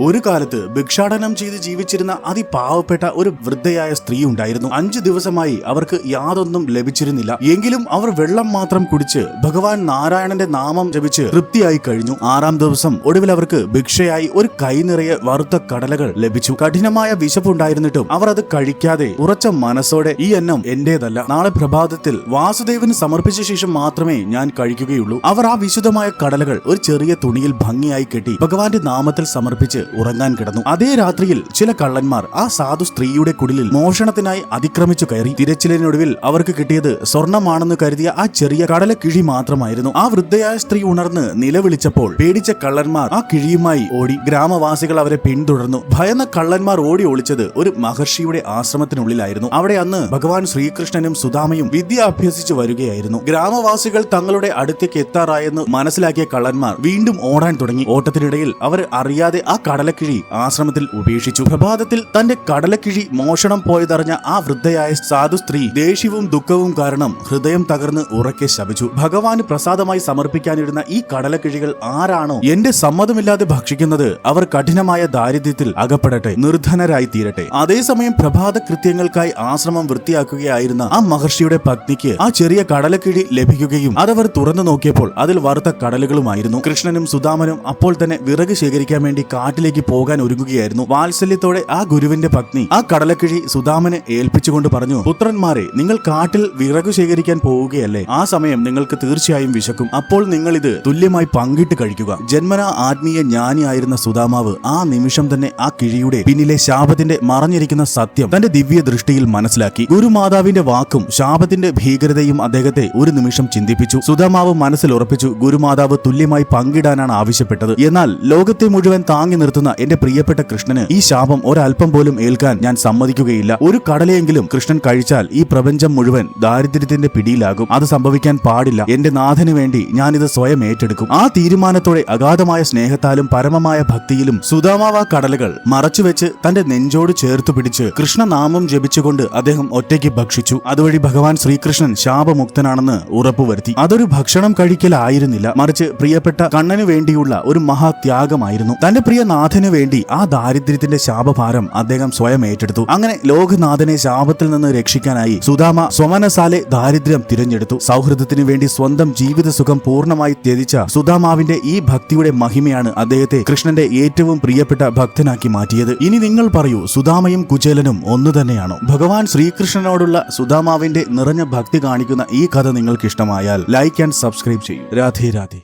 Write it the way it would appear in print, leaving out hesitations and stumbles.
ഒരു കാലത്ത് ഭിക്ഷാടനം ചെയ്ത് ജീവിച്ചിരുന്ന അതിപാവപ്പെട്ട ഒരു വൃദ്ധയായ സ്ത്രീ ഉണ്ടായിരുന്നു. 5 ദിവസമായി അവർക്ക് യാതൊന്നും ലഭിച്ചിരുന്നില്ല. എങ്കിലും അവർ വെള്ളം മാത്രം കുടിച്ച് ഭഗവാൻ നാരായണന്റെ നാമം ജപിച്ച് തൃപ്തിയായി കഴിഞ്ഞു. 6-ാം ദിവസം ഒടുവിൽ അവർക്ക് ഭിക്ഷയായി ഒരു കൈ നിറയെ വറുത്ത കടലകൾ ലഭിച്ചു. കഠിനമായ വിശപ്പുണ്ടായിരുന്നിട്ടും അവർ അത് കഴിക്കാതെ ഉറച്ച മനസ്സോടെ ഈ അന്നം എന്റേതല്ല, നാളെ പ്രഭാതത്തിൽ വാസുദേവന് സമർപ്പിച്ച ശേഷം മാത്രമേ ഞാൻ കഴിക്കുകയുള്ളൂ. അവർ ആ വിശുദ്ധമായ കടലകൾ ഒരു ചെറിയ തുണിയിൽ ഭംഗിയായി കെട്ടി ഭഗവാന്റെ നാമത്തിൽ സമർപ്പിച്ച് ഉറങ്ങാൻ കിടന്നു. അതേ രാത്രിയിൽ ചില കള്ളന്മാർ ആ സാധു സ്ത്രീയുടെ കുടിലിൽ മോഷണത്തിനായി അതിക്രമിച്ചു കയറി. തിരച്ചിലിനൊടുവിൽ അവർക്ക് കിട്ടിയത് സ്വർണമാണെന്ന് കരുതിയ ആ ചെറിയ കടല കിഴി മാത്രമായിരുന്നു. ആ വൃദ്ധയായ സ്ത്രീ ഉണർന്ന് നിലവിളിച്ചപ്പോൾ പേടിച്ച കള്ളന്മാർ ആ കിഴിയുമായി ഓടി. ഗ്രാമവാസികൾ അവരെ പിന്തുടർന്നു. ഭയന്ന കള്ളന്മാർ ഓടി ഒളിച്ചത് ഒരു മഹർഷിയുടെ ആശ്രമത്തിനുള്ളിലായിരുന്നു. അവിടെ അന്ന് ഭഗവാൻ ശ്രീകൃഷ്ണനും സുദാമയും വിദ്യ അഭ്യസിച്ചു വരികയായിരുന്നു. ഗ്രാമവാസികൾ തങ്ങളുടെ അടുത്തേക്ക് എത്താറായെന്ന് മനസ്സിലാക്കിയ കള്ളന്മാർ വീണ്ടും ഓടാൻ തുടങ്ങി. ഓട്ടത്തിനിടയിൽ അവർ അറിയാതെ ആ കടലക്കിഴി ആശ്രമത്തിൽ ഉപേക്ഷിച്ചു. പ്രഭാതത്തിൽ തന്റെ കടലക്കിഴി മോഷണം പോയതറിഞ്ഞ ആ വൃദ്ധയായ സാധു സ്ത്രീ ദേഷ്യവും ദുഃഖവും കാരണം ഹൃദയം തകർന്ന് ഉറക്കെ ശപിച്ചു. ഭഗവാന് പ്രസാദമായി സമർപ്പിക്കാനിരുന്ന ഈ കടലക്കിഴികൾ ആരാണോ എന്റെ സമ്മതമില്ലാതെ ഭക്ഷിക്കുന്നത് അവർ കഠിനമായ ദാരിദ്ര്യത്തിൽ അകപ്പെടട്ടെ, നിർധനരായി തീരട്ടെ. അതേസമയം പ്രഭാത കൃത്യങ്ങൾക്കായി ആശ്രമം വൃത്തിയാക്കുകയായിരുന്ന ആ മഹർഷിയുടെ പത്നിക്ക് ആ ചെറിയ കടലക്കിഴി ലഭിക്കുകയും അതവർ തുറന്നു നോക്കിയപ്പോൾ അതിൽ വറുത്ത കടലുകളുമായിരുന്നു. കൃഷ്ണനും സുദാമനും അപ്പോൾ തന്നെ വിറക് ശേഖരിക്കാൻ വേണ്ടി കാട്ടിലേക്ക് പോകാൻ ഒരുങ്ങുകയായിരുന്നു. വാത്സല്യത്തോടെ ആ ഗുരുവിന്റെ പത്നി ആ കടലക്കിഴി സുദാമനെ ഏൽപ്പിച്ചുകൊണ്ട് പറഞ്ഞു, പുത്രന്മാരെ, നിങ്ങൾ കാട്ടിൽ വിറകു ശേഖരിക്കാൻ പോവുകയല്ലേ? ആ സമയം നിങ്ങൾക്ക് തീർച്ചയായും വിശക്കും. അപ്പോൾ നിങ്ങൾ ഇത് തുല്യമായി പങ്കിട്ട് കഴിക്കുക. ജന്മനാ ആത്മീയ ജ്ഞാനിയായിരുന്ന സുദാമാവ് ആ നിമിഷം തന്നെ ആ കിഴിയുടെ പിന്നിലെ ശാപത്തിന്റെ മറഞ്ഞിരിക്കുന്ന സത്യം തന്റെ ദിവ്യ ദൃഷ്ടിയിൽ മനസ്സിലാക്കി. ഗുരുമാതാവിന്റെ വാക്കും ശാപത്തിന്റെ ഭീകരതയും അദ്ദേഹത്തെ ഒരു നിമിഷം ചിന്തിപ്പിച്ചു. സുദാമാവ് മനസ്സിൽ ഉറപ്പിച്ചു, ഗുരുമാതാവ് തുല്യമായി പങ്കിടാനാണ് ആവശ്യപ്പെട്ടത്. എന്നാൽ ലോകത്തെ മുഴുവൻ താങ്ങി നിർത്തുന്ന എന്റെ പ്രിയപ്പെട്ട കൃഷ്ണന് ഈ ശാപം ഒരൽപ്പം പോലും ഏൽക്കാൻ ഞാൻ സമ്മതിക്കുകയില്ല. ഒരു കടലയെങ്കിലും കൃഷ്ണൻ കഴിച്ചാൽ ഈ പ്രപഞ്ചം മുഴുവൻ ദാരിദ്ര്യത്തിന്റെ പിടിയിലാകും. അത് സംഭവിക്കാൻ പാടില്ല. എന്റെ നാഥന് വേണ്ടി ഞാനിത് സ്വയം ഏറ്റെടുക്കും. ആ തീരുമാനത്തോടെ അഗാധമായ സ്നേഹത്താലും പരമമായ ഭക്തിയിലും സുദാമാവ് ആ കടലകൾ മറച്ചുവെച്ച് തന്റെ നെഞ്ചോട് ചേർത്തു പിടിച്ച് കൃഷ്ണനാമം ജപിച്ചുകൊണ്ട് അദ്ദേഹം ഒറ്റയ്ക്ക് ഭക്ഷിച്ചു. അതുവഴി ഭഗവാൻ ശ്രീകൃഷ്ണൻ ശാപമുക്തനാണെന്ന് ഉറപ്പുവരുത്തി. അതൊരു ഭക്ഷണം കഴിക്കലായിരുന്നില്ല, മറിച്ച് പ്രിയപ്പെട്ട കണ്ണനു വേണ്ടിയുള്ള ഒരു മഹാത്യാഗമായിരുന്നു. തന്റെ പ്രിയ നാഥനു വേണ്ടി ആ ദാരിദ്ര്യത്തിന്റെ ശാപഭാരം അദ്ദേഹം സ്വയം ഏറ്റെടുത്തു. അങ്ങനെ ലോകനാഥനെ ശാപത്തിൽ നിന്ന് രക്ഷിക്കാനായി സുദാമ സ്വമനസാലെ ദാരിദ്ര്യം തിരഞ്ഞെടുത്തു. സൗഹൃദത്തിനു വേണ്ടി സ്വന്തം ജീവിത സുഖം പൂർണ്ണമായി ത്യജിച്ച സുദാമാവിന്റെ ഈ ഭക്തിയുടെ മഹിമയാണ് അദ്ദേഹത്തെ കൃഷ്ണന്റെ ഏറ്റവും പ്രിയപ്പെട്ട ഭക്തനാക്കി മാറ്റിയത്. ഇനി നിങ്ങൾ പറയൂ, സുദാമയും കുചേലനും ഒന്നു തന്നെയാണോ? ഭഗവാൻ ശ്രീകൃഷ്ണനോടുള്ള സുദാമാവിന്റെ നിറഞ്ഞ ഭക്തി കാണിക്കുന്ന ഈ കഥ നിങ്ങൾക്ക് ഇഷ്ടമായാൽ ലൈക്ക് ആൻഡ് സബ്സ്ക്രൈബ് ചെയ്യൂ. രാധേ രാധേ.